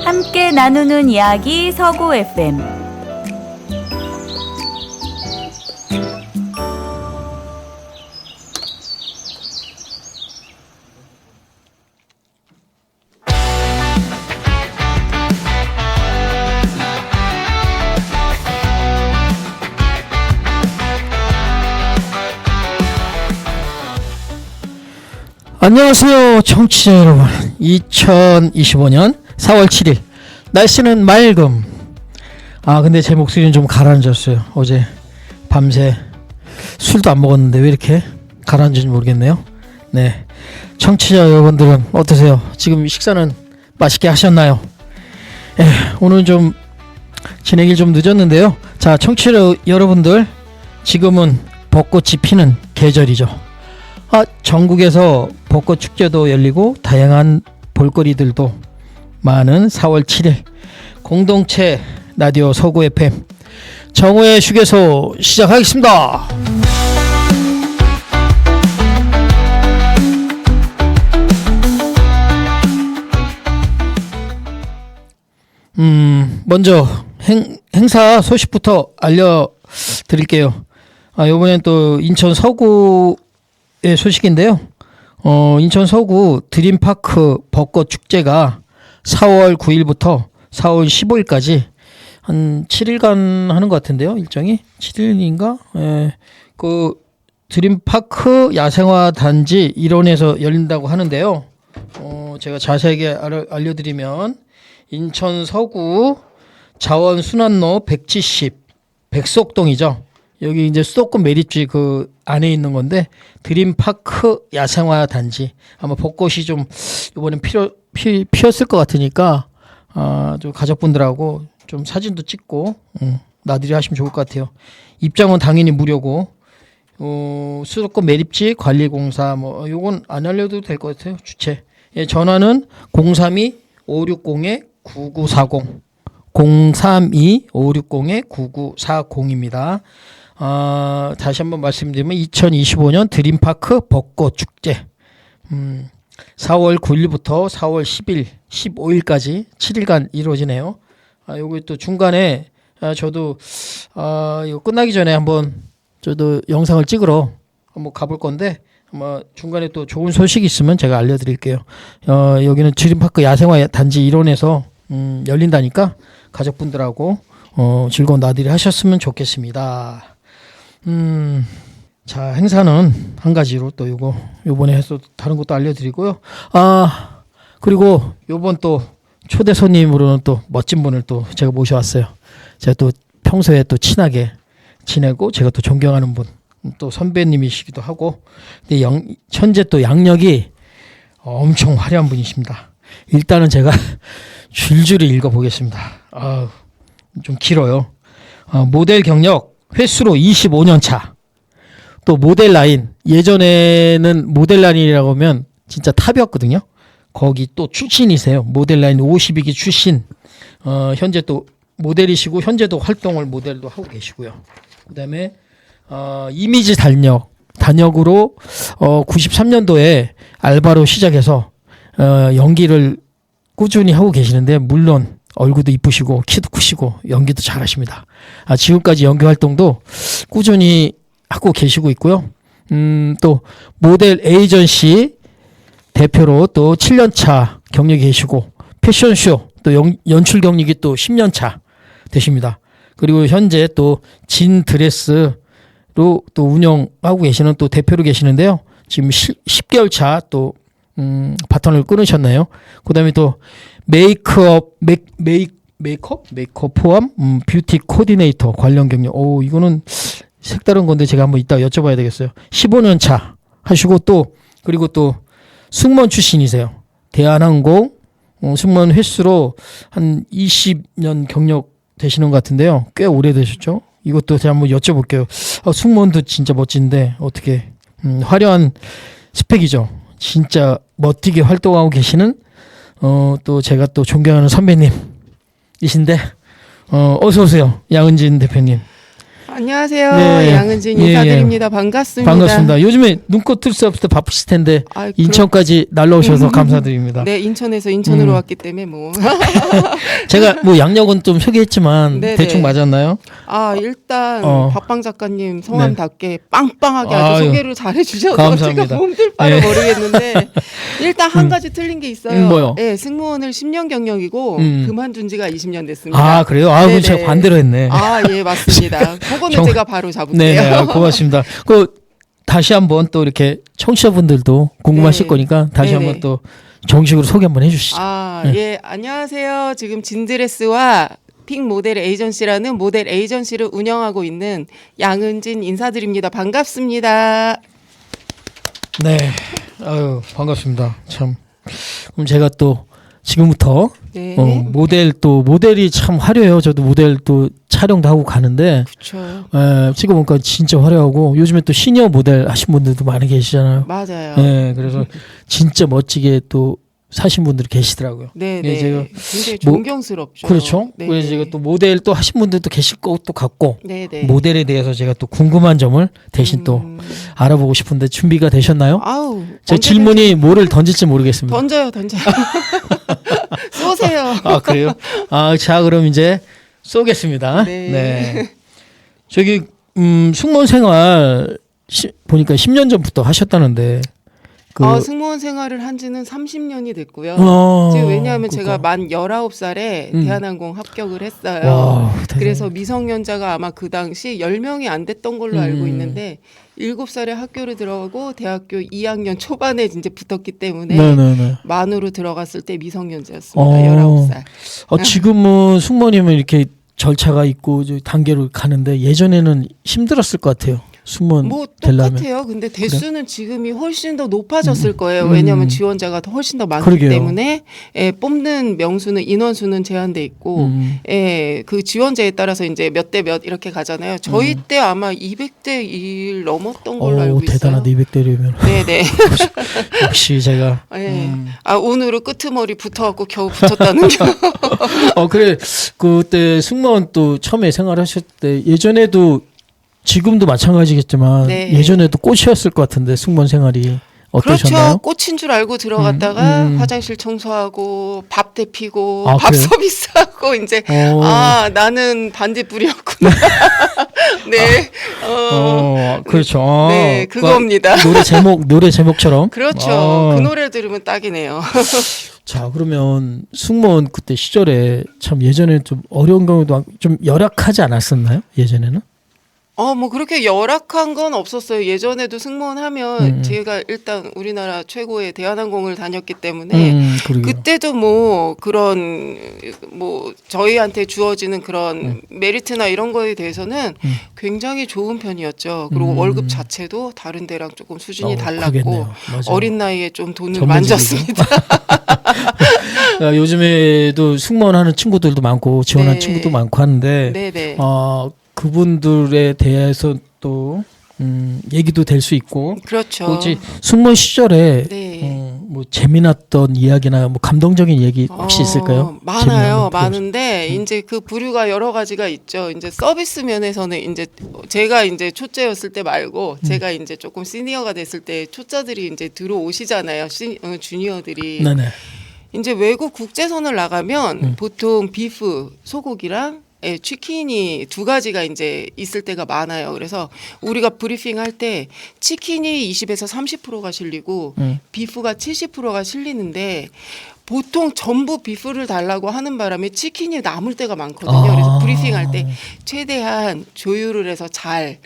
함께 나누는 이야기 서구 FM. 안녕하세요 청취자 여러분. 2025년 4월 7일 날씨는 맑음. 근데 제 목소리는 좀 가라앉았어요. 어제 밤새 술도 안 먹었는데 왜 이렇게 가라앉은지 모르겠네요. 네, 청취자 여러분들은 어떠세요? 지금 식사는 맛있게 하셨나요? 오늘 좀 진행이 좀 늦었는데요. 자, 청취자 여러분들, 지금은 벚꽃이 피는 계절이죠. 전국에서 벚꽃 축제도 열리고 다양한 볼거리들도 많은 4월 7일 공동체 라디오 서구 FM 정오의 휴게소 시작하겠습니다. 먼저 행사 소식부터 알려드릴게요. 이번엔 또 인천 서구 소식인데요. 인천 서구 드림파크 벚꽃 축제가 4월 9일부터 4월 15일까지 한 7일간 하는 것 같은데요. 일정이 7일인가? 그 드림파크 야생화 단지 일원에서 열린다고 하는데요. 제가 자세하게 알려드리면 인천 서구 자원순환로 170 백석동이죠. 여기 이제 수도권 매립지 그 안에 있는 건데, 드림파크 야생화 단지. 아마 벚꽃이 좀 이번엔 피었을 것 같으니까 좀 가족분들하고 좀 사진도 찍고 나들이 하시면 좋을 것 같아요. 입장은 당연히 무료고, 수도권 매립지 관리공사 뭐 요건 안 알려도 될 것 같아요. 주체. 전화는 032-560-9940 032-560-9940입니다. 다시 한번 말씀드리면 2025년 드림파크 벚꽃 축제 4월 9일부터 4월 10일, 15일까지 7일간 이루어지네요. 요거 또 중간에 저도 이거 끝나기 전에 한번 저도 영상을 찍으러 한번 가볼 건데, 아마 중간에 또 좋은 소식이 있으면 제가 알려드릴게요. 여기는 드림파크 야생화 단지 일원에서 열린다니까 가족분들하고 즐거운 나들이 하셨으면 좋겠습니다. 자, 행사는 한 가지로 또 요번에 해서 다른 것도 알려드리고요. 그리고 요번 또 초대 손님으로는 또 멋진 분을 또 제가 모셔왔어요. 제가 또 평소에 또 친하게 지내고 제가 또 존경하는 분, 또 선배님이시기도 하고, 근데 현재 또 양력이 엄청 화려한 분이십니다. 일단은 제가 줄줄이 읽어보겠습니다. 좀 길어요. 모델 경력 횟수로 25년 차. 또 모델 라인, 예전에는 모델 라인이라고 하면 진짜 탑이었거든요. 거기 또 출신이세요. 모델 라인 52기 출신. 현재 또 모델이시고 현재도 활동을 모델도 하고 계시고요. 그다음에 이미지 단역으로 93년도에 알바로 시작해서 연기를 꾸준히 하고 계시는데, 물론 얼굴도 이쁘시고 키도 크시고 연기도 잘하십니다. 지금까지 연기 활동도 꾸준히 하고 계시고 있고요. 또 모델 에이전시 대표로 또 7년차 경력이 계시고, 패션쇼 또 연출 경력이 또 10년차 되십니다. 그리고 현재 또 진 드레스로 또 운영하고 계시는 또 대표로 계시는데요. 지금 10개월 차 또 바톤을 끊으셨나요? 그다음에 또 메이크업 포함 뷰티 코디네이터 관련 경력. 이거는 색다른 건데 제가 한번 이따 여쭤봐야 되겠어요. 15년 차 하시고, 또 그리고 또 승무원 출신이세요. 대한항공 승무원 횟수로 한 20년 경력 되시는 것 같은데요. 꽤 오래되셨죠? 이것도 제가 한번 여쭤볼게요. 승무원도 진짜 멋진데 어떻게 화려한 스펙이죠. 진짜 멋지게 활동하고 계시는 또 제가 또 존경하는 선배님이신데, 어서 오세요, 양은진 대표님. 안녕하세요. 네. 양은진 예, 인사드립니다. 반갑습니다. 반갑습니다. 요즘에 눈꽃 뜰 새 없을 때 바쁘실 텐데 아, 인천까지 날라오셔서 감사드립니다. 네, 인천에서 인천으로 왔기 때문에 뭐. 제가 뭐 양력은 좀 소개했지만 네네. 대충 맞았나요? 아, 일단 어. 박방 작가님 성함답게 빵빵하게 아주 아유. 소개를 잘 해주셔서 감사합니다. 제가 몸둘 바를 네. 모르겠는데 일단 한 가지 틀린 게 있어요. 뭐요? 네, 승무원을 10년 경력이고 그만둔 지가 20년 됐습니다. 아 그래요? 아 그럼 네네. 제가 반대로 했네. 아, 예, 맞습니다. 그거는 정- 제가 바로 잡을게요. 네, 아, 고맙습니다. 그 다시 한번 또 이렇게 청취자분들도 궁금하실 네. 거니까 다시 네네. 한번 또 정식으로 소개 한번 해주시죠. 아, 네. 예, 안녕하세요. 지금 진드레스와 픽 모델 에이전시라는 모델 에이전시를 운영하고 있는 양은진 인사드립니다. 반갑습니다. 네, 아유 반갑습니다. 참 그럼 제가 또 지금부터 네. 모델이 참 화려해요. 저도 모델 또 촬영도 하고 가는데 그렇죠. 찍어보니까 진짜 화려하고 요즘에 또 시니어 모델 하신 분들도 많이 계시잖아요. 맞아요. 네, 그래서 진짜 멋지게 또 사신 분들이 계시더라고요. 네, 네, 네. 제가 굉장히 뭐- 존경스럽죠. 그렇죠. 네, 그래서 네. 제가 또 모델 또 하신 분들도 계실 것도 같고 네, 네. 모델에 대해서 제가 또 궁금한 점을 대신 또 알아보고 싶은데 준비가 되셨나요? 아우. 제 언제든지 질문이 뭐를 던질지 모르겠습니다. 던져요. 쏘세요. 아 그래요? 아, 자 그럼 이제 쏘겠습니다. 네. 저기 승무원 생활 보니까 10년 전부터 하셨다는데 승무원 생활을 한 지는 30년이 됐고요. 어, 지금 왜냐하면 제가 그거. 만 19살에 대한항공 합격을 했어요. 와, 대단해. 그래서 미성년자가 아마 그 당시 10명이 안 됐던 걸로 알고 있는데 7살에 학교를 들어가고 대학교 2학년 초반에 이제 붙었기 때문에 네네네. 만으로 들어갔을 때 미성년자였습니다. 어. 19살. 지금은 승무원이면 이렇게 절차가 있고 이제 단계로 가는데 예전에는 힘들었을 것 같아요. 승무원 뭐 되려면. 똑같아요. 근데 대수는 지금이 훨씬 더 높아졌을 거예요. 왜냐하면 지원자가 훨씬 더 많기 그러게요. 때문에 뽑는 명수는 인원수는 제한돼 있고 그 지원자에 따라서 이제 몇 대 몇 이렇게 가잖아요. 저희 때 아마 200대 1 넘었던 걸로 알고 있어요. 대단하다 200대리면. 네네. 역시 제가 네. 오늘은 끄트머리 붙어갖고 겨우 붙었다는 게. 그래 그때 승무원 또 처음에 생활하실 때 예전에도 지금도 마찬가지겠지만 네. 예전에도 꽃이었을 것 같은데 승무원 생활이 어떠셨나요? 그렇죠. 꽃인 줄 알고 들어갔다가 화장실 청소하고 밥 데피고 아, 밥 그래요? 서비스하고 이제 나는 반딧불이었구나. 네. 그렇죠. 네, 그겁니다. 노래 제목처럼. 그렇죠. 그 노래 들으면 딱이네요. 자, 그러면 승무원 그때 시절에 참 예전에 좀 어려운 경우도 좀 열악하지 않았었나요? 예전에는? 뭐 그렇게 열악한 건 없었어요. 예전에도 승무원 하면 제가 일단 우리나라 최고의 대한항공을 다녔기 때문에 그러게요. 그때도 뭐 그런 뭐 저희한테 주어지는 그런 메리트나 이런 거에 대해서는 굉장히 좋은 편이었죠. 그리고 월급 자체도 다른 데랑 조금 수준이 달랐고 그러겠네요. 맞아요. 어린 나이에 좀 돈을 전문직이죠. 만졌습니다. 요즘에도 승무원 하는 친구들도 많고 지원하는 네. 친구도 많고 하는데 네네. 그분들에 대해서 또 얘기도 될 수 있고 그렇죠. 혹시 승무원 시절에 네. 뭐 재미났던 이야기나 뭐 감동적인 얘기 혹시 있을까요? 많아요. 재미나는 많은데 이제 그 부류가 여러 가지가 있죠. 이제 서비스 면에서는 이제 제가 이제 초짜였을 때 말고 제가 이제 조금 시니어가 됐을 때 초짜들이 이제 들어오시잖아요. 주니어들이. 네네. 이제 외국 국제선을 나가면 보통 비프 소고기랑 치킨이 두 가지가 이제 있을 때가 많아요. 그래서 우리가 브리핑 할 때 치킨이 20에서 30%가 실리고 비프가 70%가 실리는데 보통 전부 비프를 달라고 하는 바람에 치킨이 남을 때가 많거든요. 그래서 브리핑 할 때 최대한 조율을 해서 잘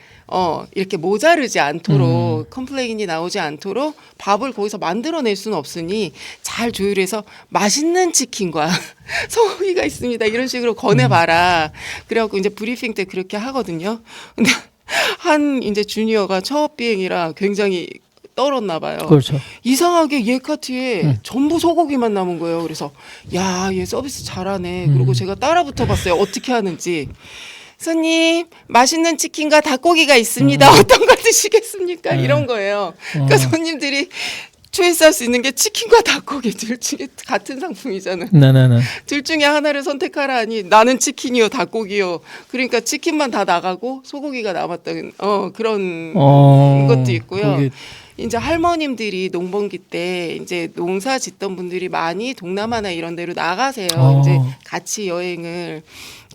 이렇게 모자르지 않도록 컴플레인이 나오지 않도록 밥을 거기서 만들어낼 수는 없으니 잘 조율해서 맛있는 치킨과 소고기가 있습니다. 이런 식으로 권해봐라. 그래갖고 이제 브리핑 때 그렇게 하거든요. 근데 한 이제 주니어가 첫 비행이라 굉장히 떨었나 봐요. 그렇죠. 이상하게 얘 카트에 전부 소고기만 남은 거예요. 그래서 야, 얘 서비스 잘하네. 그리고 제가 따라 붙어봤어요. 어떻게 하는지. 손님, 맛있는 치킨과 닭고기가 있습니다. 어떤 걸 드시겠습니까? 이런 거예요. 그러니까 손님들이 초이스할 수 있는 게 치킨과 닭고기 둘 중에 같은 상품이잖아. 네네네. 둘 중에 하나를 선택하라니 나는 치킨이요 닭고기요. 그러니까 치킨만 다 나가고 소고기가 남았던 그런 것도 있고요. 그게 이제 할머님들이 농번기 때 이제 농사 짓던 분들이 많이 동남아나 이런 데로 나가세요. 이제 같이 여행을.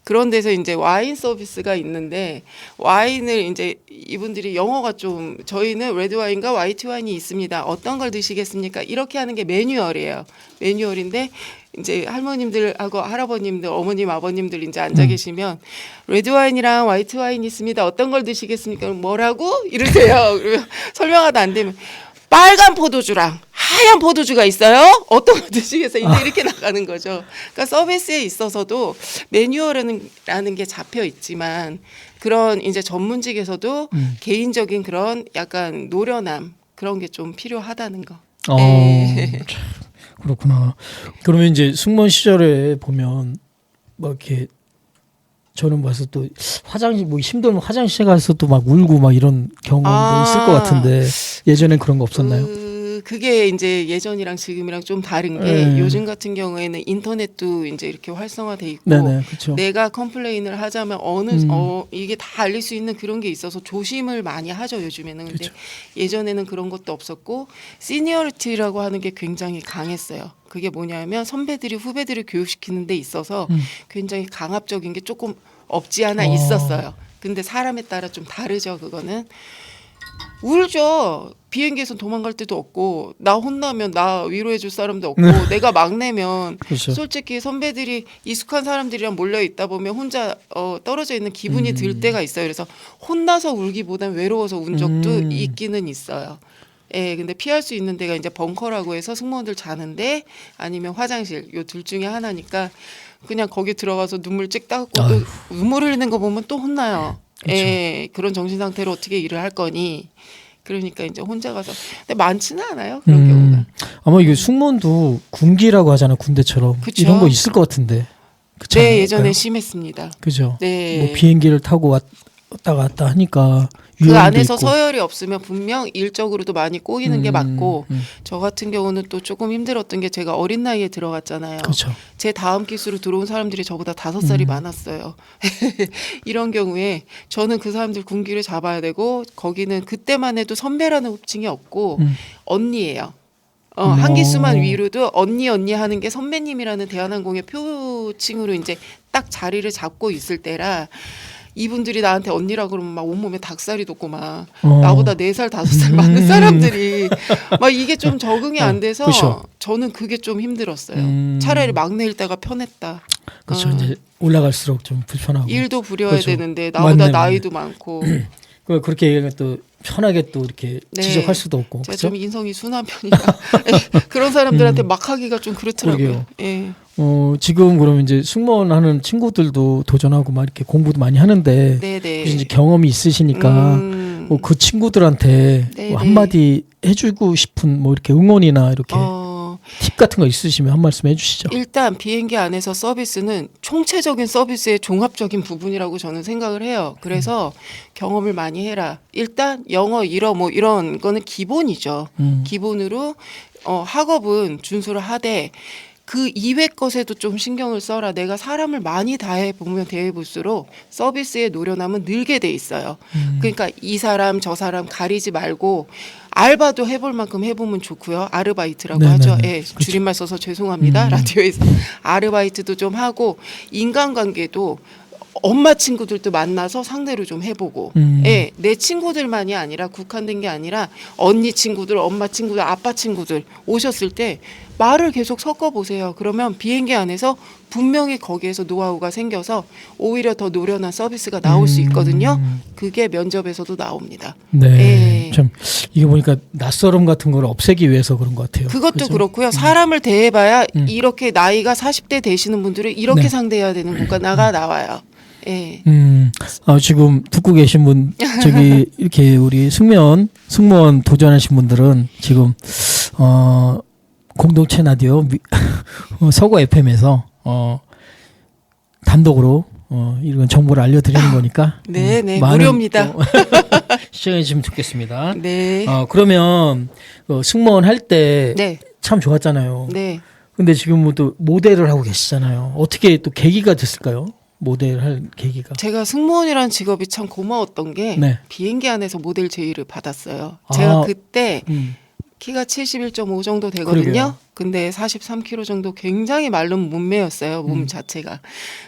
그런 데서 이제 와인 서비스가 있는데 와인을 이제 이분들이 영어가 좀 저희는 레드 와인과 화이트 와인이 있습니다. 어떤 걸 드시겠습니까? 이렇게 하는 게 매뉴얼이에요. 매뉴얼인데 이제 할머님들하고 할아버님들, 어머님, 아버님들 이제 앉아 계시면 레드 와인이랑 화이트 와인이 있습니다. 어떤 걸 드시겠습니까? 뭐라고? 이러세요. 그러면 설명하다 안 되면 빨간 포도주랑 하얀 포도주가 있어요? 어떤 거 드시겠어요? 이제 이렇게 나가는 거죠. 그러니까 서비스에 있어서도 매뉴얼이라는 게 잡혀 있지만 그런 이제 전문직에서도 개인적인 그런 약간 노련함 그런 게 좀 필요하다는 거. 그렇구나. 그러면 이제 승무원 시절에 보면 막 이렇게 저는 봐서 또 화장실 뭐 힘들면 화장실 가서 또 막 울고 막 이런 경험도 있을 것 같은데 예전엔 그런 거 없었나요? 그게 이제 예전이랑 지금이랑 좀 다른 게 요즘 같은 경우에는 인터넷도 이제 이렇게 활성화돼 있고 네네, 그렇죠. 내가 컴플레인을 하자면 이게 다 알릴 수 있는 그런 게 있어서 조심을 많이 하죠 요즘에는. 근데 그렇죠. 예전에는 그런 것도 없었고 시니어리티라고 하는 게 굉장히 강했어요. 그게 뭐냐면 선배들이 후배들을 교육시키는 데 있어서 굉장히 강압적인 게 조금 없지 않아 있었어요. 근데 사람에 따라 좀 다르죠 그거는. 울죠. 비행기에서 도망갈 데도 없고 나 혼나면 나 위로해 줄 사람도 없고 내가 막내면 그렇죠. 솔직히 선배들이 익숙한 사람들이랑 몰려 있다 보면 혼자 떨어져 있는 기분이 들 때가 있어요. 그래서 혼나서 울기보단 외로워서 운 적도 있기는 있어요. 예, 근데 피할 수 있는 데가 이제 벙커라고 해서 승무원들 자는데 아니면 화장실 요 둘 중에 하나니까 그냥 거기 들어가서 눈물 찍 닦고 또 눈물 흘리는 거 보면 또 혼나요. 그렇죠. 예, 그런 정신 상태로 어떻게 일을 할 거니? 그러니까 이제 혼자 가서 근데 많지는 않아요 그런 경우가. 아마 이게 승무원도 군기라고 하잖아 군대처럼. 그쵸? 이런 거 있을 것 같은데. 그렇지 네 않을까요? 예전에 심했습니다. 그죠. 네. 뭐 비행기를 타고 왔다 갔다 하니까 그 위험도 안에서 있고. 서열이 없으면 분명 일적으로도 많이 꼬이는 게 맞고 저 같은 경우는 또 조금 힘들었던 게 제가 어린 나이에 들어갔잖아요. 그렇죠. 제 다음 기수로 들어온 사람들이 저보다 5살이 많았어요. 이런 경우에 저는 그 사람들 군기를 잡아야 되고 거기는 그때만 해도 선배라는 호칭이 없고 언니예요. 한 기수만 위로도 언니 하는 게 선배님이라는 대한항공의 표칭으로 이제 딱 자리를 잡고 있을 때라 이분들이 나한테 언니라 그러면 막 온몸에 닭살이 돋고 막 나보다 4살 5살 많은 사람들이 막 이게 좀 적응이 안 돼서 그쵸. 저는 그게 좀 힘들었어요. 차라리 막내일 때가 편했다. 그렇죠. 이제 올라갈수록 좀 불편하고. 일도 부려야 그렇죠. 되는데 나보다 맞네, 나이도 많고 그렇게 얘기하면 또 편하게 또 이렇게 네. 지적할 수도 없고. 제가 그렇죠? 좀 인성이 순한 편이라 그런 사람들한테 막 하기가 좀 그렇더라고요. 그러게요. 예. 지금 그러면 이제 승무원 하는 친구들도 도전하고 막 이렇게 공부도 많이 하는데 네네. 이제 경험이 있으시니까 뭐 그 친구들한테 네네. 뭐 한마디 해주고 싶은 뭐 이렇게 응원이나 이렇게 팁 같은 거 있으시면 한 말씀 해주시죠. 일단 비행기 안에서 서비스는 총체적인 서비스의 종합적인 부분이라고 저는 생각을 해요. 그래서 경험을 많이 해라. 일단 영어, 일어 뭐 이런 거는 기본이죠. 기본으로 학업은 준수를 하되 그 이외 것에도 좀 신경을 써라. 내가 사람을 많이 대해 볼수록 서비스의 노련함은 늘게 돼 있어요. 그러니까 이 사람 저 사람 가리지 말고 알바도 해볼 만큼 해보면 좋고요. 아르바이트라고 네네네. 하죠. 예, 그렇죠. 줄임말 써서 죄송합니다. 라디오에서 아르바이트도 좀 하고 인간관계도 엄마 친구들도 만나서 상대로 좀 해보고 예, 내 친구들만이 아니라 국한된 게 아니라 언니 친구들, 엄마 친구들, 아빠 친구들 오셨을 때 말을 계속 섞어보세요. 그러면 비행기 안에서 분명히 거기에서 노하우가 생겨서 오히려 더 노련한 서비스가 나올 수 있거든요. 그게 면접에서도 나옵니다. 네. 예. 참 이게 보니까 낯설음 같은 걸 없애기 위해서 그런 것 같아요. 그것도 그죠? 그렇고요. 사람을 대해봐야 이렇게 나이가 40대 되시는 분들은 이렇게 네. 상대해야 되는 국가가 나와요. 예. 지금 듣고 계신 분 저기 이렇게 우리 승무원 도전하신 분들은 지금 공동체 라디오 서구 FM에서 단독으로 이런 정보를 알려드리는 거니까 네, 많은 무료입니다. 또 시청해 주시면 좋겠습니다. 네. 그러면 승무원 할 때 참 네. 좋았잖아요. 네. 근데 지금은 또 모델을 하고 계시잖아요. 어떻게 또 계기가 됐을까요? 모델 할 계기가. 제가 승무원이라는 직업이 참 고마웠던 게 네. 비행기 안에서 모델 제의를 받았어요. 아. 제가 그때 음. 키가 71.5 정도 되거든요. 그러게요. 근데 43kg 정도 굉장히 마른 몸매였어요. 몸 음. 자체가.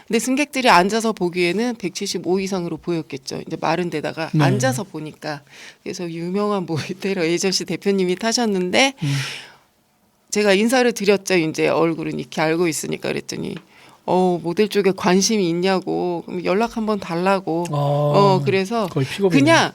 근데 승객들이 앉아서 보기에는 175 이상으로 보였겠죠. 이제 마른 데다가 네. 앉아서 보니까. 그래서 유명한 모델 에이전시 대표님이 타셨는데 제가 인사를 드렸죠. 이제 얼굴은 익히 알고 있으니까 그랬더니 모델 쪽에 관심이 있냐고 그럼 연락 한번 달라고. 그래서 거의 픽업이네. 그냥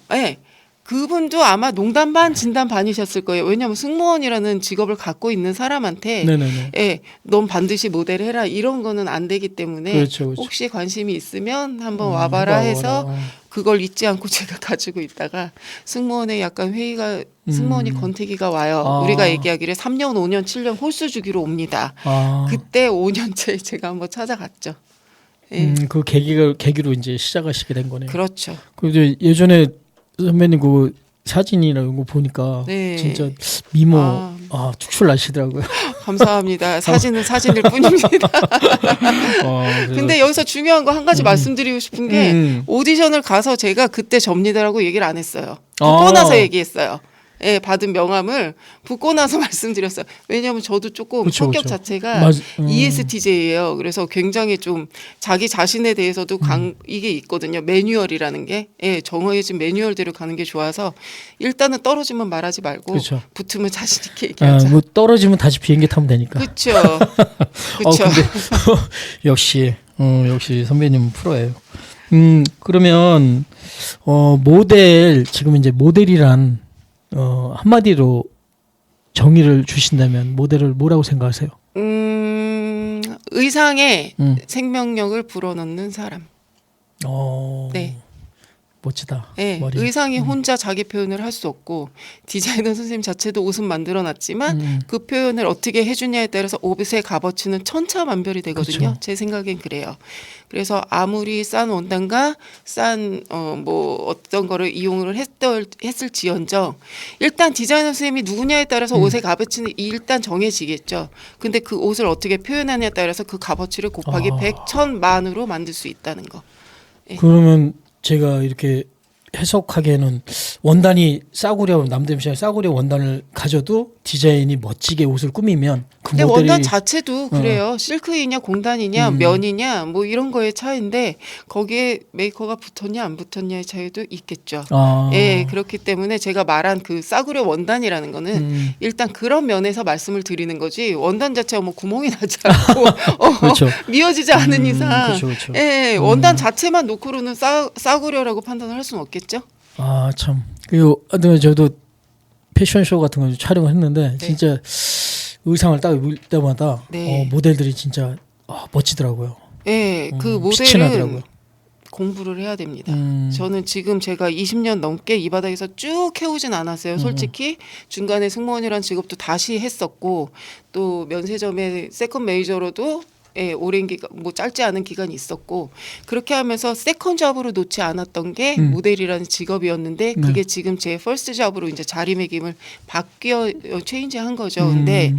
그분도 아마 농담 반 진담 반이셨을 거예요. 왜냐하면 승무원이라는 직업을 갖고 있는 사람한테 네네네. 넌 반드시 모델 해라 이런 거는 안 되기 때문에 그렇죠, 그렇죠. 혹시 관심이 있으면 한번 와봐라 해서 그걸 잊지 않고 제가 가지고 있다가 승무원에 약간 회의가 승무원이 권태기가 와요. 우리가 얘기하기를 3년, 5년, 7년 홀수 주기로 옵니다. 그때 5년째 제가 한번 찾아갔죠. 예. 그 계기로 이제 시작하시게 된 거네요. 그렇죠. 그리고 예전에 선배님 그 사진이라는 거 보니까 네. 진짜 미모 축출 나시더라고요. 감사합니다. 사진은 사진일 뿐입니다. 그래서 근데 여기서 중요한 거 한 가지 말씀드리고 싶은 게 오디션을 가서 제가 그때 접니다라고 얘기를 안 했어요. 붙고 나서 얘기했어요. 예, 받은 명함을 붙고 나서 말씀드렸어요. 왜냐하면 저도 조금 그쵸, 성격 그쵸. 자체가 ESTJ예요. 그래서 굉장히 좀 자기 자신에 대해서도 이게 있거든요. 매뉴얼이라는 게 정해진 매뉴얼대로 가는 게 좋아서 일단은 떨어지면 말하지 말고 그쵸. 붙으면 자신 있게 얘기하자. 뭐 떨어지면 다시 비행기 타면 되니까. 그렇죠. 그렇죠. 근데 역시 선배님은 프로예요. 그러면 모델 지금 이제 모델이란 한마디로 정의를 주신다면 모델을 뭐라고 생각하세요? 의상에 생명력을 불어넣는 사람. 네. 멋지다. 네, 머리. 의상이 혼자 자기 표현을 할 수 없고 디자이너 선생님 자체도 옷은 만들어놨지만 그 표현을 어떻게 해주냐에 따라서 옷의 값어치는 천차만별이 되거든요. 그쵸. 제 생각엔 그래요. 그래서 아무리 싼 원단과 싼 어떤 거를 이용을 했을지언정 일단 디자이너 선생님이 누구냐에 따라서 옷의 값어치는 일단 정해지겠죠. 근데 그 옷을 어떻게 표현하냐에 따라서 그 값어치를 곱하기 100, 1000, 만으로 만들 수 있다는 거. 그러면 제가 이렇게 해석하기에는 원단이 싸구려 남들 시장에 싸구려 원단을 가져도 디자인이 멋지게 옷을 꾸미면 그 근데 모델이 원단 자체도 그래요. 실크이냐 공단이냐 면이냐 뭐 이런 거의 차이인데 거기에 메이커가 붙었냐 안 붙었냐의 차이도 있겠죠. 예, 그렇기 때문에 제가 말한 그 싸구려 원단이라는 거는 일단 그런 면에서 말씀을 드리는 거지 원단 자체가 뭐 구멍이 나지 않고 그렇죠. 미어지지 않은 이상 그렇죠. 예, 원단 자체만 놓고는 싸구려라고 판단을 할 수는 없겠죠. 참. 그리고 저도 패션쇼 같은 거 촬영을 했는데 네. 진짜 의상을 딱 입을 때마다 네. 모델들이 진짜 멋지더라고요. 예, 그 빛이 나더라고요. 모델은 공부를 해야 됩니다. 저는 지금 제가 20년 넘게 이 바닥에서 쭉 해오진 않았어요. 솔직히 중간에 승무원이라는 직업도 다시 했었고 또 면세점의 세컨 메이저로도 오랜 기간 뭐 짧지 않은 기간이 있었고 그렇게 하면서 세컨 잡으로 놓지 않았던 게 모델이라는 직업이었는데 그게 지금 제 퍼스트 잡으로 이제 자리매김을 바뀌어 체인지한 거죠. 근데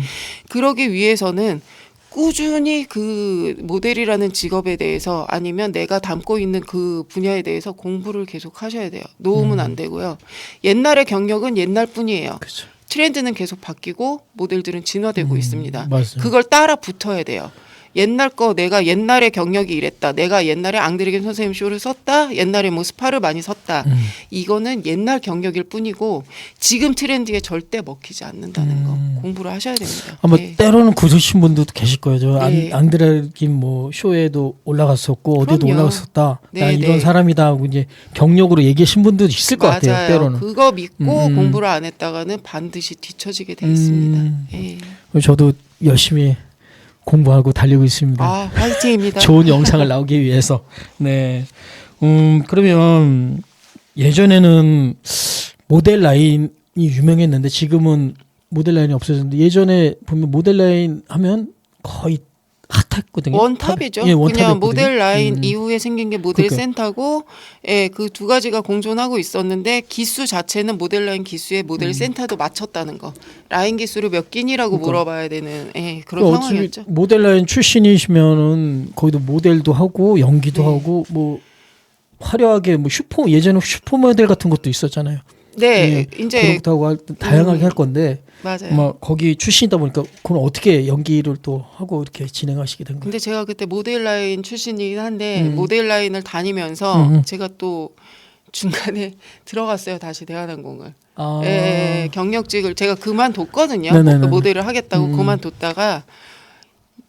그러기 위해서는 꾸준히 그 모델이라는 직업에 대해서 아니면 내가 담고 있는 그 분야에 대해서 공부를 계속 하셔야 돼요. 놓으면 안 되고요. 옛날의 경력은 옛날 뿐이에요. 그렇죠. 트렌드는 계속 바뀌고 모델들은 진화되고 있습니다. 맞아요. 그걸 따라 붙어야 돼요. 옛날 거 내가 옛날에 경력이 이랬다. 내가 옛날에 앙드레겐 선생님 쇼를 썼다. 옛날에 뭐 스파를 많이 섰다. 이거는 옛날 경력일 뿐이고 지금 트렌드에 절대 먹히지 않는다는 거 공부를 하셔야 됩니다. 아마 네. 때로는 그러신 분들도 계실 거예요. 저 네. 앙드레긴 뭐 쇼에도 올라갔었고 어디도 그럼요. 올라갔었다. 네, 나 이런 네. 사람이다 하고 이제 경력으로 얘기하신 분들도 있을 것 같아요. 맞아요. 때로는. 그거 믿고 공부를 안 했다가는 반드시 뒤처지게 돼 있습니다. 예. 저도 열심히 공부하고 달리고 있습니다. 화이팅입니다. 좋은 영상을 나오기 위해서. 네. 그러면 예전에는 모델 라인이 유명했는데 지금은 모델 라인이 없어졌는데 예전에 보면 모델 라인 하면 거의 핫했거든요. 원탑이죠. 예, 그냥 원탑이었거든요. 모델 라인 이후에 생긴 게 모델 그러니까요. 센터고, 예, 그 두 가지가 공존하고 있었는데 기수 자체는 모델 라인 기수에 모델 센터도 맞췄다는 거. 라인 기수를 몇 기니라고 그러니까. 물어봐야 되는 그런 어차피 상황이었죠. 모델 라인 출신이시면은 거기도 모델도 하고 연기도 네. 하고 뭐 화려하게 뭐 예전에 슈퍼 모델 같은 것도 있었잖아요. 네, 예, 이제 그런 것도 하고 다양하게 할 건데 맞아요. 막 거기 출신이다 보니까 그럼 어떻게 연기를 또 하고 이렇게 진행하시게 된 거예요? 근데 제가 그때 모델 라인 출신이긴 한데 모델 라인을 다니면서 음. 제가 또 중간에 들어갔어요. 다시 대한항공을. 아, 예, 경력직을 제가 그만뒀거든요. 네네네. 모델을 하겠다고 그만뒀다가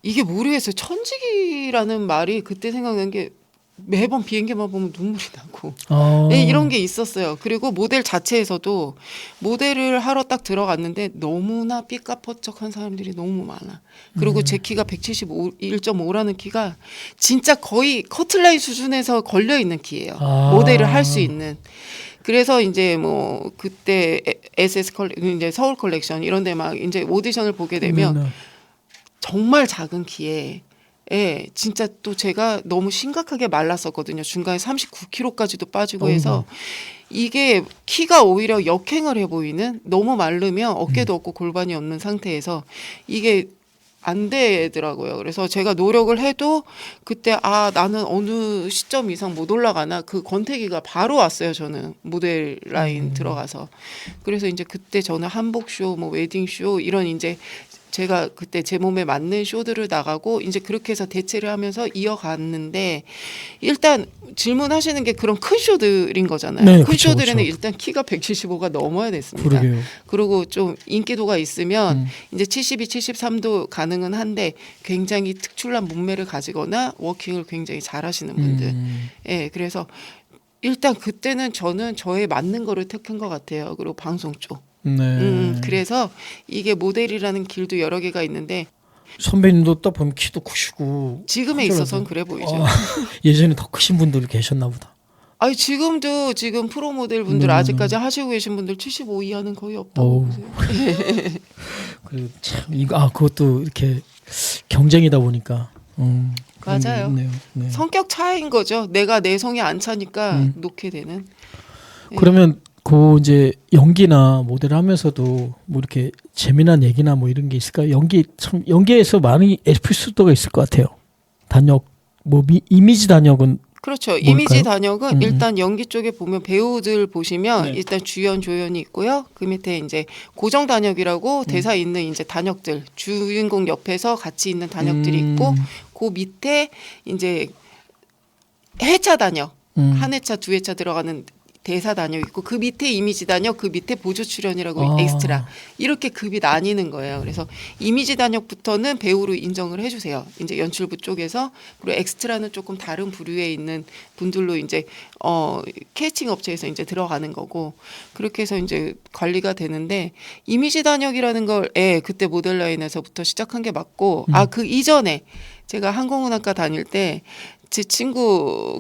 이게 모르겠어요. 천직이라는 말이 그때 생각난 게 매번 비행기만 보면 눈물이 나고 아. 예, 이런 게 있었어요. 그리고 모델 자체에서도 모델을 하러 딱 들어갔는데 너무나 삐까퍼쩍한 사람들이 너무 많아. 그리고 제 키가 175.5라는 키가 진짜 거의 커틀라인 수준에서 걸려 있는 키예요. 아. 모델을 할 수 있는. 그래서 이제 뭐 그때 SS 이제 서울 컬렉션 이런 데 막 이제 오디션을 보게 되면 네네. 정말 작은 키에 진짜 또 제가 너무 심각하게 말랐었거든요. 중간에 39kg까지도 빠지고 해서 이게 키가 오히려 역행을 해 보이는 너무 마르면 어깨도 없고 골반이 없는 상태에서 이게 안 되더라고요. 그래서 제가 노력을 해도 그때 나는 어느 시점 이상 못 올라가나 그 권태기가 바로 왔어요. 저는 모델 라인 들어가서. 그래서 이제 그때 저는 한복쇼, 뭐 웨딩쇼 이런 이제 제가 그때 제 몸에 맞는 쇼들을 나가고 이제 그렇게 해서 대체를 하면서 이어갔는데 일단 질문하시는 게 그런 큰 쇼들인 거잖아요. 네, 큰 그쵸, 쇼들에는 그쵸. 일단 키가 175가 넘어야 됐습니다. 그러게요. 그리고 좀 인기도가 있으면 이제 72, 73도 가능은 한데 굉장히 특출난 몸매를 가지거나 워킹을 굉장히 잘하시는 분들. 예, 그래서 일단 그때는 저는 저에 맞는 거를 택한 것 같아요. 그리고 방송 쪽. 네. 그래서 이게 모델이라는 길도 여러 개가 있는데 선배님도 딱 보면 키도 크시고 지금에 있어서는 그래 보이죠. 예전에 더 크신 분들이 계셨나 보다. 아니 지금도 지금 프로 모델 분들 아직까지 하시고 계신 분들 75 이하는 거의 없다고 어우. 보세요. 그리고 참 이거 그것도 이렇게 경쟁이다 보니까 그런 게 맞아요. 있네요. 네. 성격 차이인 거죠. 내가 내 성에 안 차니까 놓게 되는. 그러면 그 이제 연기나 모델 하면서도 뭐 이렇게 재미난 얘기나 뭐 이런 게 있을까요? 연기에서 많이 에피소드가 있을 것 같아요. 단역 이미지 단역은 그렇죠. 뭘까요? 이미지 단역은 일단 연기 쪽에 보면 배우들 보시면 일단 주연 조연이 있고요. 그 밑에 이제 고정 단역이라고 대사 있는 이제 단역들 주인공 옆에서 같이 있는 단역들이 있고 그 밑에 이제 회차 단역 한 회차 두 회차 들어가는 대사 단역 있고 그 밑에 이미지 단역 그 밑에 보조 출연이라고 엑스트라 이렇게 급이 나뉘는 거예요. 그래서 이미지 단역부터는 배우로 인정을 해주세요. 이제 연출부 쪽에서 그리고 엑스트라는 조금 다른 부류에 있는 분들로 이제 캐스팅 업체에서 이제 들어가는 거고 그렇게 해서 이제 관리가 되는데 이미지 단역이라는 걸 그때 모델 라인에서부터 시작한 게 맞고 그 이전에 제가 항공운항과 다닐 때 제 친구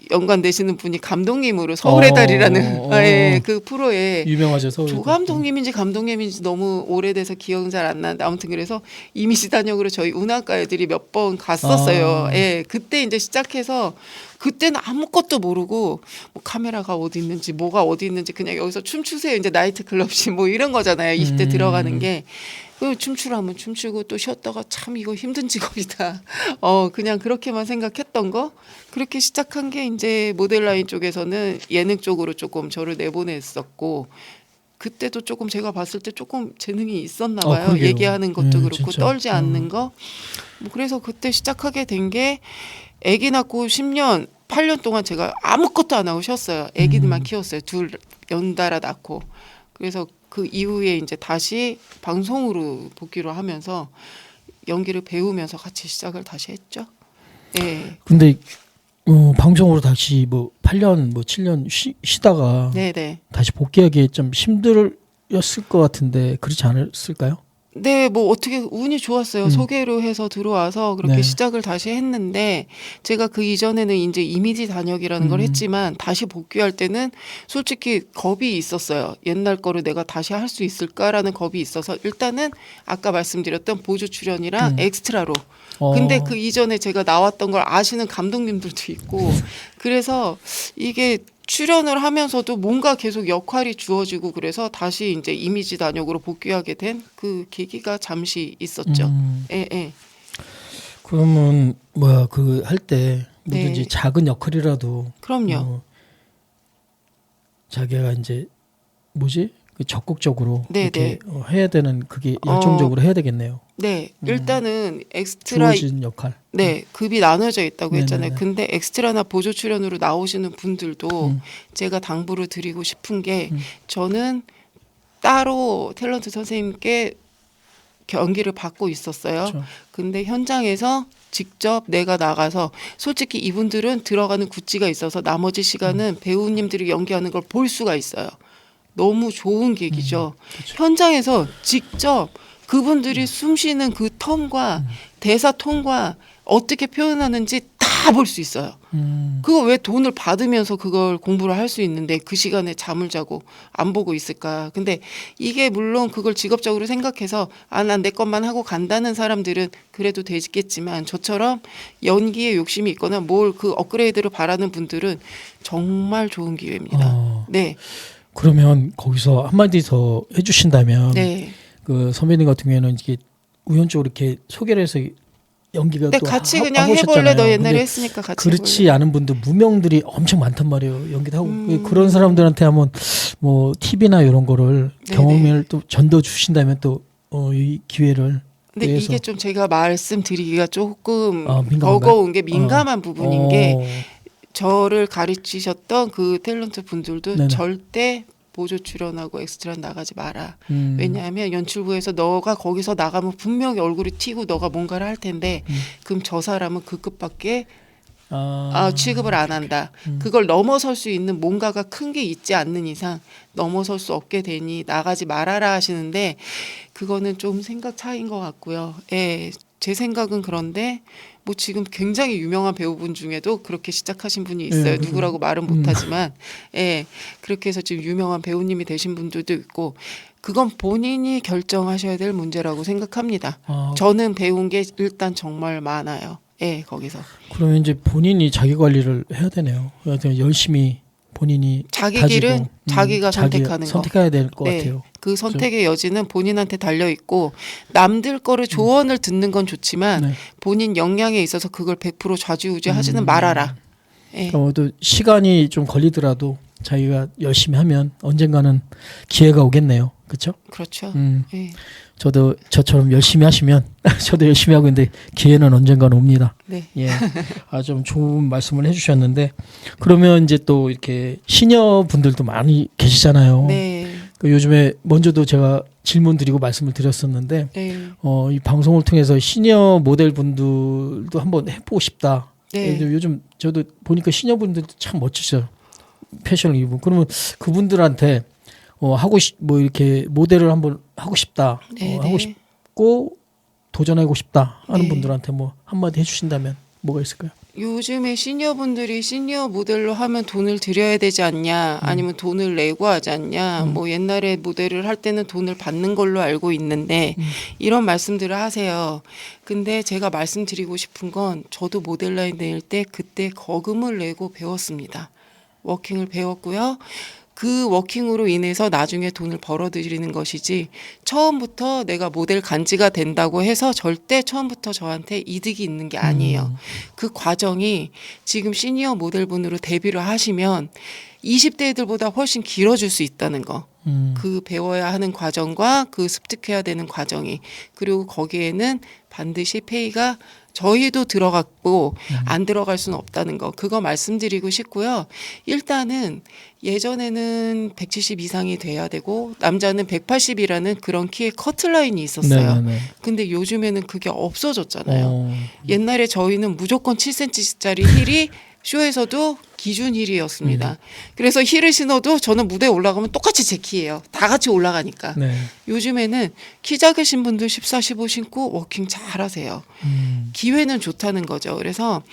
연관되시는 분이 감독님으로 서울의 달이라는 그 프로에 유명하죠. 서울. 조감독님인지 감독님인지 너무 오래돼서 기억은 잘 안 나는데 아무튼 그래서 이미지 단역으로 저희 운항과 애들이 몇 번 갔었어요. 그때 이제 시작해서 그때는 아무것도 모르고 뭐 카메라가 어디 있는지 뭐가 어디 있는지 그냥 여기서 춤추세요. 이제 나이트 클럽시 뭐 이런 거잖아요. 20대 들어가는 게. 그 춤추라면 춤추고 또 쉬었다가 참 이거 힘든 직업이다. 그냥 그렇게만 생각했던 거. 그렇게 시작한 게 이제 모델 라인 쪽에서는 예능 쪽으로 조금 저를 내보냈었고 그때도 조금 제가 봤을 때 조금 재능이 있었나 봐요. 그러게요. 얘기하는 것도 그렇고 진짜. 떨지 않는 거. 뭐 그래서 그때 시작하게 된 게 아기 낳고 10년 8년 동안 제가 아무것도 안 하고 쉬었어요. 아기들만 키웠어요. 둘 연달아 낳고. 그래서 그 이후에 이제 다시 방송으로 복귀를 하면서 연기를 배우면서 같이 시작을 다시 했죠. 네. 근데 방송으로 다시 뭐 8년 뭐 7년 쉬다가 네네. 다시 복귀하기 좀 힘들었을 것 같은데 그렇지 않았을까요? 네, 뭐 어떻게 운이 좋았어요. 소개로 해서 들어와서 그렇게 네. 시작을 다시 했는데 제가 그 이전에는 이제 이미지 단역이라는 걸 했지만 다시 복귀할 때는 솔직히 겁이 있었어요. 옛날 거를 내가 다시 할 수 있을까라는 겁이 있어서 일단은 아까 말씀드렸던 보조 출연이랑 엑스트라로. 근데 그 이전에 제가 나왔던 걸 아시는 감독님들도 있고 그래서 이게 출연을 하면서도 뭔가 계속 역할이 주어지고 그래서 다시 이제 이미지 단역으로 복귀하게 된 그 계기가 잠시 있었죠. 예, 예. 그러면 뭐야 그 할 때 뭐든지 네. 작은 역할이라도 그럼요. 자기가 이제 뭐지 그 적극적으로 네, 이렇게 해야 되는 그게 열정적으로 해야 되겠네요. 네, 일단은 엑스트라 주어진 역할. 네, 급이 나눠져 있다고 했잖아요. 네네네. 근데 엑스트라나 보조 출연으로 나오시는 분들도 제가 당부를 드리고 싶은 게 저는 따로 탤런트 선생님께 연기를 받고 있었어요. 그렇죠. 근데 현장에서 직접 내가 나가서 솔직히 이분들은 들어가는 구찌가 있어서 나머지 시간은 배우님들이 연기하는 걸 볼 수가 있어요. 너무 좋은 계기죠. 현장에서 직접 그분들이 숨 쉬는 그 텀과 대사 톤과 어떻게 표현하는지 다 볼 수 있어요. 그거 왜 돈을 받으면서 그걸 공부를 할 수 있는데 그 시간에 잠을 자고 안 보고 있을까? 근데 이게 물론 그걸 직업적으로 생각해서 난 내 것만 하고 간다는 사람들은 그래도 되겠지만 저처럼 연기에 욕심이 있거나 뭘 그 업그레이드를 바라는 분들은 정말 좋은 기회입니다. 네. 그러면 거기서 한마디 더 해주신다면 네. 그 선배님 같은 경우에는 이게 우연적으로 이렇게 소개를 해서 연기가 네, 또 같이 하- 그냥 해보셨잖아요. 해볼래 너 옛날에 근데 했으니까 같이 그렇지 해볼래. 않은 분들 무명들이 엄청 많단 말이에요. 연기도 하고 그런 사람들한테 한번 뭐 팁이나 이런 거를 네네. 경험을 또 전도 주신다면 또 이 기회를 근데 위해서. 이게 좀 제가 말씀드리기가 조금 민감한가요? 버거운 게 민감한 부분인 게 어. 저를 가르치셨던 그 탤런트 분들도 네네. 절대 보조 출연하고 엑스트라 나가지 마라. 음. 왜냐하면 연출부에서 너가 거기서 나가면 분명히 얼굴이 튀고 너가 뭔가를 할 텐데 그럼 저 사람은 그 급밖에 취급을 안 한다. 그걸 넘어설 수 있는 뭔가가 큰 게 있지 않는 이상 넘어설 수 없게 되니 나가지 말아라 하시는데 그거는 좀 생각 차이인 것 같고요. 예, 제 생각은 그런데 뭐 지금 굉장히 유명한 배우분 중에도 그렇게 시작하신 분이 있어요. 예, 누구라고 말은 못하지만 예, 그렇게 해서 지금 유명한 배우님이 되신 분들도 있고 그건 본인이 결정하셔야 될 문제라고 생각합니다. 저는 배운 게 일단 정말 많아요. 예, 거기서. 그러면 이제 본인이 자기 관리를 해야 되네요. 그러니까 열심히 본인이 자기 다지고, 길은 자기가 선택하는 거. 선택해야 될 것 네, 같아요. 그 선택의 여지는 본인한테 달려 있고 남들 거를 조언을 듣는 건 좋지만 네. 본인 역량에 있어서 그걸 100% 좌지우지하지는 말아라. 예. 또 시간이 좀 걸리더라도 자기가 열심히 하면 언젠가는 기회가 오겠네요. 그렇죠? 그렇죠. 예. 저도 저처럼 열심히 하시면 저도 열심히 하고 있는데 기회는 언젠가는 옵니다. 네. 예, 좀 좋은 말씀을 해주셨는데 그러면 이제 또 이렇게 시니어 분들도 많이 계시잖아요. 네. 그 요즘에 먼저도 제가 질문 드리고 말씀을 드렸었는데 네. 이 방송을 통해서 시니어 모델 분들도 한번 해보고 싶다. 네. 요즘 저도 보니까 시니어 분들도 참 멋지죠. 패션을 입고 그러면 그분들한테 뭐 이렇게 모델을 한번 하고 싶다. 네, 하고 네. 싶고 도전하고 싶다 하는 네. 분들한테 뭐 한마디 해주신다면 뭐가 있을까요? 요즘에 시니어분들이 시니어 모델로 하면 돈을 들여야 되지 않냐 아니면 돈을 내고 하지 않냐 뭐 옛날에 모델을 할 때는 돈을 받는 걸로 알고 있는데 이런 말씀들을 하세요. 근데 제가 말씀드리고 싶은 건 저도 모델 라인 낼 때 그때 거금을 내고 배웠습니다. 워킹을 배웠고요. 그 워킹으로 인해서 나중에 돈을 벌어들이는 것이지 처음부터 내가 모델 간지가 된다고 해서 절대 처음부터 저한테 이득이 있는 게 아니에요. 그 과정이 지금 시니어 모델분으로 데뷔를 하시면 20대들보다 훨씬 길어질 수 있다는 거. 그 배워야 하는 과정과 그 습득해야 되는 과정이 그리고 거기에는 반드시 페이가 저희도 들어갔고 안 들어갈 수는 없다는 거 그거 말씀드리고 싶고요. 일단은 예전에는 170 이상이 돼야 되고 남자는 180이라는 그런 키의 커트라인이 있었어요. 네네네. 근데 요즘에는 그게 없어졌잖아요. 어, 옛날에 저희는 무조건 7cm짜리 힐이 쇼에서도 기준 힐이었습니다. 그래서 힐을 신어도 저는 무대에 올라가면 똑같이 제 키예요. 다 같이 올라가니까. 네. 요즘에는 키 작으신 분들 14, 15 신고 워킹 잘 하세요. 기회는 좋다는 거죠. 그래서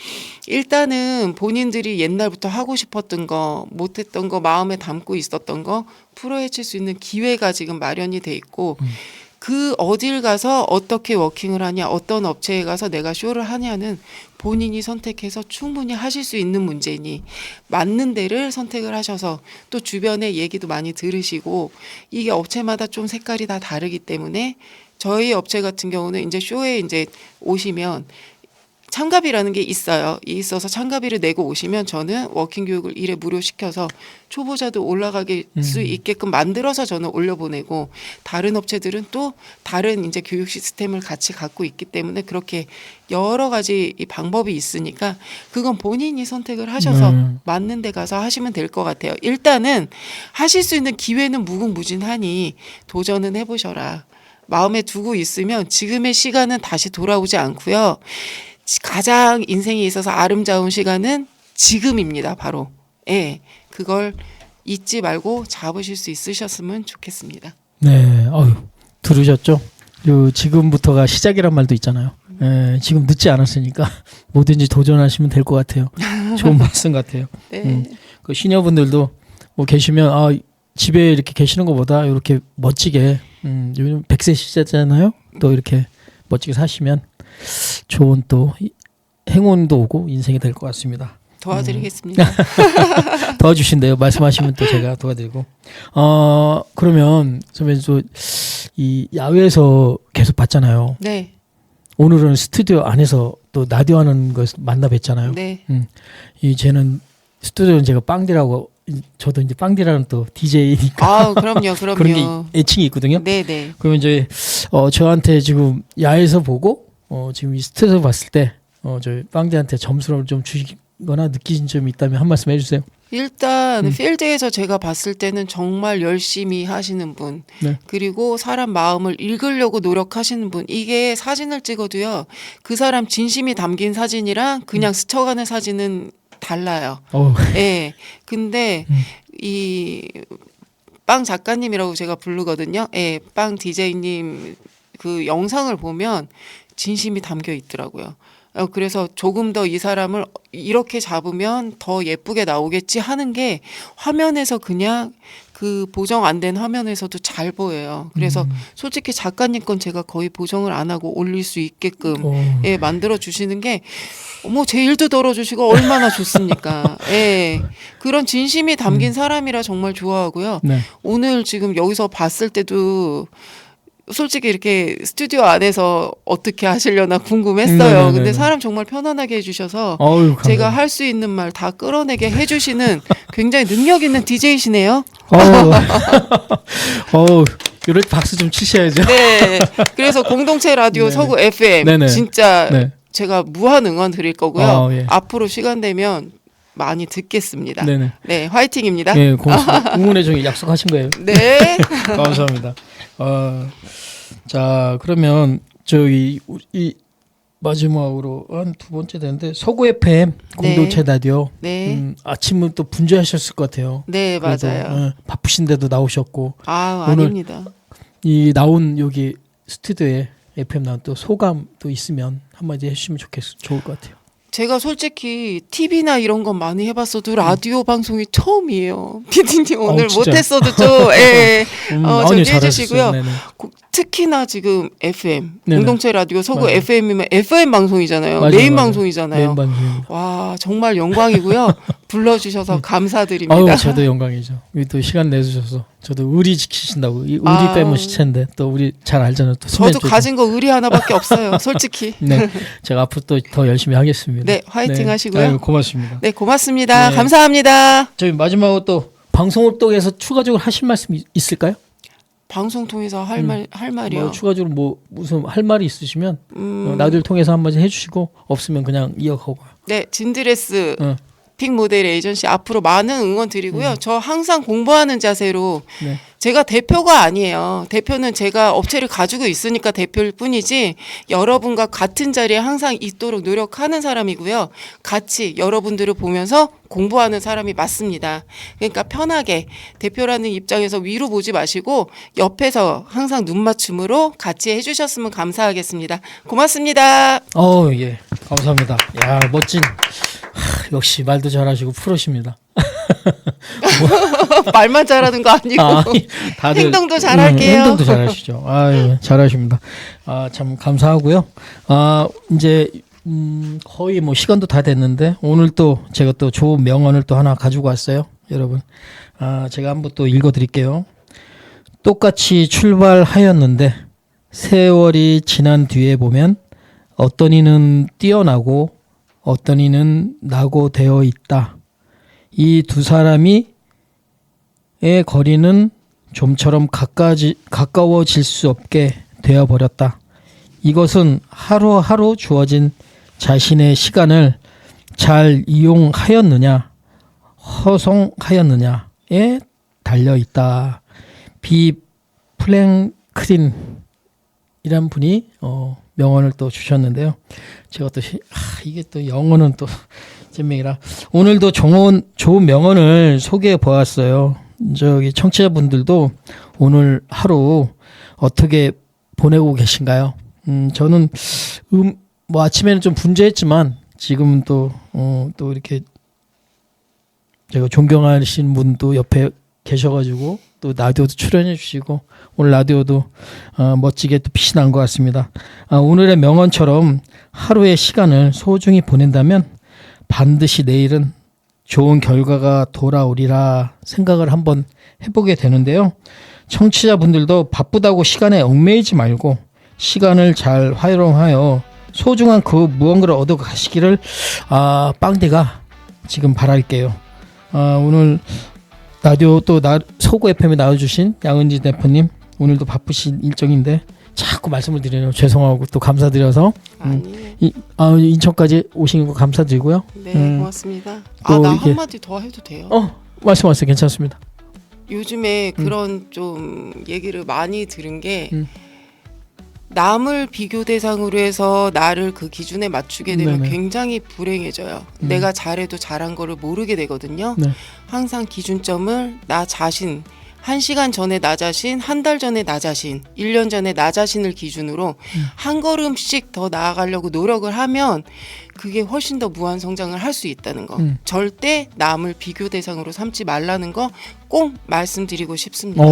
일단은 본인들이 옛날부터 하고 싶었던 거, 못했던 거, 마음에 담고 있었던 거 풀어헤칠 수 있는 기회가 지금 마련이 돼 있고 그 어딜 가서 어떻게 워킹을 하냐, 어떤 업체에 가서 내가 쇼를 하냐는 본인이 선택해서 충분히 하실 수 있는 문제니 맞는 데를 선택을 하셔서 또 주변에 얘기도 많이 들으시고 이게 업체마다 좀 색깔이 다 다르기 때문에 저희 업체 같은 경우는 이제 쇼에 이제 오시면 참가비라는 게 있어요. 있어서 참가비를 내고 오시면 저는 워킹 교육을 일에 무료시켜서 초보자도 올라가게 수 있게끔 만들어서 저는 올려보내고 다른 업체들은 또 다른 이제 교육 시스템을 같이 갖고 있기 때문에 그렇게 여러 가지 이 방법이 있으니까 그건 본인이 선택을 하셔서 맞는 데 가서 하시면 될 것 같아요. 일단은 하실 수 있는 기회는 무궁무진하니 도전은 해보셔라. 마음에 두고 있으면 지금의 시간은 다시 돌아오지 않고요. 가장 인생에 있어서 아름다운 시간은 지금입니다. 바로. 예, 그걸 잊지 말고 잡으실 수 있으셨으면 좋겠습니다. 네, 들으셨죠? 지금부터가 시작이란 말도 있잖아요. 예, 지금 늦지 않았으니까 뭐든지 도전하시면 될 것 같아요. 좋은 말씀 같아요. 네. 그 시니어분들도 뭐 계시면 집에 이렇게 계시는 것보다 이렇게 멋지게 요즘 100세 시대잖아요. 또 이렇게 멋지게 사시면 좋은 또 행운도 오고 인생이 될 것 같습니다. 도와드리겠습니다. 도와주신대요. 말씀하시면 또 제가 도와드리고. 그러면 선배님 이 야외에서 계속 봤잖아요. 네. 오늘은 스튜디오 안에서 또 라디오 하는 거 만나 뵀잖아요. 네. 쟤는 스튜디오는 제가 빵디라고 저도 이제 빵디라는 또 DJ니까. 그럼요. 그런 게 애칭이 있거든요. 네. 그러면 이제 저한테 지금 야외에서 보고 지금 이 스튜디오 봤을 때 저희 빵디한테 점수를 좀 주시거나 느끼신 점이 있다면 한 말씀 해주세요. 일단 필드에서 제가 봤을 때는 정말 열심히 하시는 분 네. 그리고 사람 마음을 읽으려고 노력하시는 분 이게 사진을 찍어도요. 그 사람 진심이 담긴 사진이랑 그냥 스쳐가는 사진은 달라요. 예. 근데 이 빵 작가님이라고 제가 부르거든요. 예. 빵 DJ님 그 영상을 보면 진심이 담겨 있더라고요. 그래서 조금 더 이 사람을 이렇게 잡으면 더 예쁘게 나오겠지 하는 게 화면에서 그냥 그 보정 안 된 화면에서도 잘 보여요. 그래서 솔직히 작가님 건 제가 거의 보정을 안 하고 올릴 수 있게끔 예, 만들어 주시는 게 제 일도 덜어주시고 얼마나 좋습니까? 예, 그런 진심이 담긴 사람이라 정말 좋아하고요. 네. 오늘 지금 여기서 봤을 때도 솔직히 이렇게 스튜디오 안에서 어떻게 하시려나 궁금했어요. 네네네네. 근데 사람 정말 편안하게 해주셔서 어휴, 제가 할 수 있는 말 다 끌어내게 해주시는 굉장히 능력 있는 DJ시네요. 이렇게 박수 좀 치셔야죠. 네. 그래서 공동체 라디오 네네. 서구 FM 네네. 진짜 네. 제가 무한 응원 드릴 거고요. 예. 앞으로 시간 되면 많이 듣겠습니다. 네네. 네, 화이팅입니다. 예, 고맙습니다. 응원의 종이 약속하신 거예요. 네. 감사합니다. 자, 그러면 이 마지막으로 한 두 번째 되는데 서구 FM 공동체 라디오. 네. 아침은 또 분주하셨을 것 같아요. 네, 그래도, 맞아요. 바쁘신데도 나오셨고 오늘 아닙니다. 이 나온 여기 스튜디오에 FM 나온 또 소감 또 있으면 한마디 해주시면 좋을 것 같아요. 제가 솔직히 TV나 이런 건 많이 해봤어도 라디오 방송이 처음이에요. 피디님 오늘 진짜? 못했어도 좀 아니요, 해주시고요. 네네. 특히나 지금 FM 네네. 공동체 라디오 서구 맞아요. FM이면 FM 방송이잖아요. 맞아요, 메인 맞아요. 방송이잖아요. 메인 방송입니다. 와 정말 영광이고요. 불러주셔서 감사드립니다. 저도 영광이죠. 여기 또 시간 내주셔서 저도 의리 지키신다고 의리 빼면 시체인데 또 우리 잘 알잖아요. 또 저도 가진 거 의리 하나밖에 없어요. 솔직히. 네, 제가 앞으로 또 더 열심히 하겠습니다. 네, 화이팅 하시고요. 아유, 고맙습니다. 네, 고맙습니다. 네. 감사합니다. 저희 마지막으로 또 방송을 또 해서 추가적으로 하실 말씀 있을까요? 방송 통해서 할 말이요. 추가적으로 무슨 할 말이 있으시면 라디오를 통해서 한번 해주시고 없으면 그냥 이어가고. 네, 진드레스 픽 모델 에이전시 앞으로 많은 응원 드리고요. 저 항상 공부하는 자세로 네. 제가 대표가 아니에요. 대표는 제가 업체를 가지고 있으니까 대표일 뿐이지 여러분과 같은 자리에 항상 있도록 노력하는 사람이고요. 같이 여러분들을 보면서 공부하는 사람이 맞습니다. 그러니까 편하게 대표라는 입장에서 위로 보지 마시고 옆에서 항상 눈 맞춤으로 같이 해주셨으면 감사하겠습니다. 고맙습니다. 예. 감사합니다. 야, 멋진. 역시 말도 잘하시고 프로십니다. 말만 잘하는 거 아니고 다들 행동도 잘할게요. 행동도 잘하시죠. 아유, 잘하십니다. 참 감사하고요. 이제 거의 뭐 시간도 다 됐는데 오늘 또 제가 또 좋은 명언을 또 하나 가지고 왔어요, 여러분. 제가 한번 또 읽어드릴게요. 똑같이 출발하였는데 세월이 지난 뒤에 보면 어떤 이는 뛰어나고 어떤 이는 낙오되어 있다. 이 두 사람의 거리는 좀처럼 가까워질 수 없게 되어버렸다. 이것은 하루하루 주어진 자신의 시간을 잘 이용하였느냐 허송하였느냐에 달려있다. 비 플랭클린이란 분이 명언을 또 주셨는데요. 제가 또 이게 또 영어는 또 잼맹이라 오늘도 좋은 명언을 소개해 보았어요. 저기 청취자분들도 오늘 하루 어떻게 보내고 계신가요? 저는 뭐 아침에는 좀 분주했지만 지금은 또 이렇게 제가 존경하시는 분도 옆에 계셔가지고 또 라디오도 출연해 주시고 오늘 라디오도 멋지게 또 빛이 난 것 같습니다. 오늘의 명언처럼 하루의 시간을 소중히 보낸다면 반드시 내일은 좋은 결과가 돌아오리라 생각을 한번 해보게 되는데요. 청취자분들도 바쁘다고 시간에 얽매이지 말고 시간을 잘 활용하여 소중한 그 무언가를 얻어 가시기를 빵디가 지금 바랄게요. 오늘 라디오 또 서구 FM에 나와주신 양은지 대표님 오늘도 바쁘신 일정인데 자꾸 말씀을 드리네요. 죄송하고 또 감사드려서 인천까지 오신 거 감사드리고요. 네, 고맙습니다. 나 한마디 더 해도 돼요? 말씀하세요. 괜찮습니다. 요즘에 그런 좀 얘기를 많이 들은 게 남을 비교 대상으로 해서 나를 그 기준에 맞추게 되면 네네. 굉장히 불행해져요. 내가 잘해도 잘한 거를 모르게 되거든요. 네. 항상 기준점을 나 자신, 1시간 전에 나 자신, 한 달 전에 나 자신, 1년 전에 나 자신을 기준으로 한 걸음씩 더 나아가려고 노력을 하면 그게 훨씬 더 무한 성장을 할 수 있다는 거. 절대 남을 비교 대상으로 삼지 말라는 거 꼭 말씀드리고 싶습니다.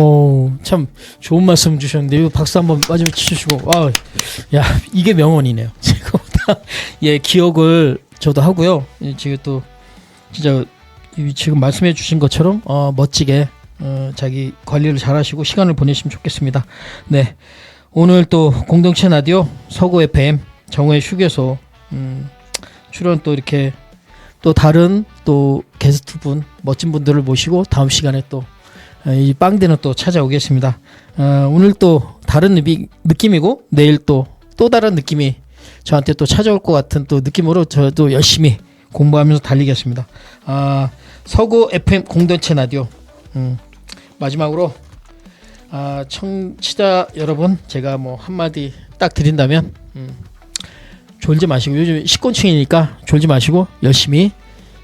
참 좋은 말씀 주셨는데 이거 박수 한번 마지막에 치주시고 야 이게 명언이네요. 제가보다 기억을 저도 하고요. 지금 또 진짜 지금 말씀해 주신 것처럼 멋지게 자기 관리를 잘하시고 시간을 보내시면 좋겠습니다. 네, 오늘 또 공동체 라디오 서구 FM 정오의 휴게소 출연 또 이렇게 또 다른 또 게스트분 멋진 분들을 모시고 다음 시간에 또 이 빵대는 또 찾아오겠습니다. 오늘 또 다른 느낌이고 내일 또 다른 느낌이 저한테 또 찾아올 것 같은 또 느낌으로 저도 열심히 공부하면서 달리겠습니다. 서구 FM 공동체 라디오 마지막으로 청취자 여러분 제가 뭐 한마디 딱 드린다면 졸지 마시고 요즘 식곤증이니까 졸지 마시고 열심히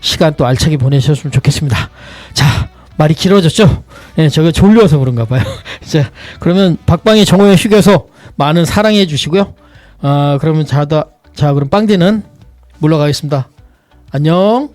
시간 또 알차게 보내셨으면 좋겠습니다. 자, 말이 길어졌죠? 제가 졸려서 그런가 봐요. 자, 그러면 박방의 정오의 휴게소 많은 사랑해 주시고요. 그러면 그럼 빵디는 물러가겠습니다. 안녕.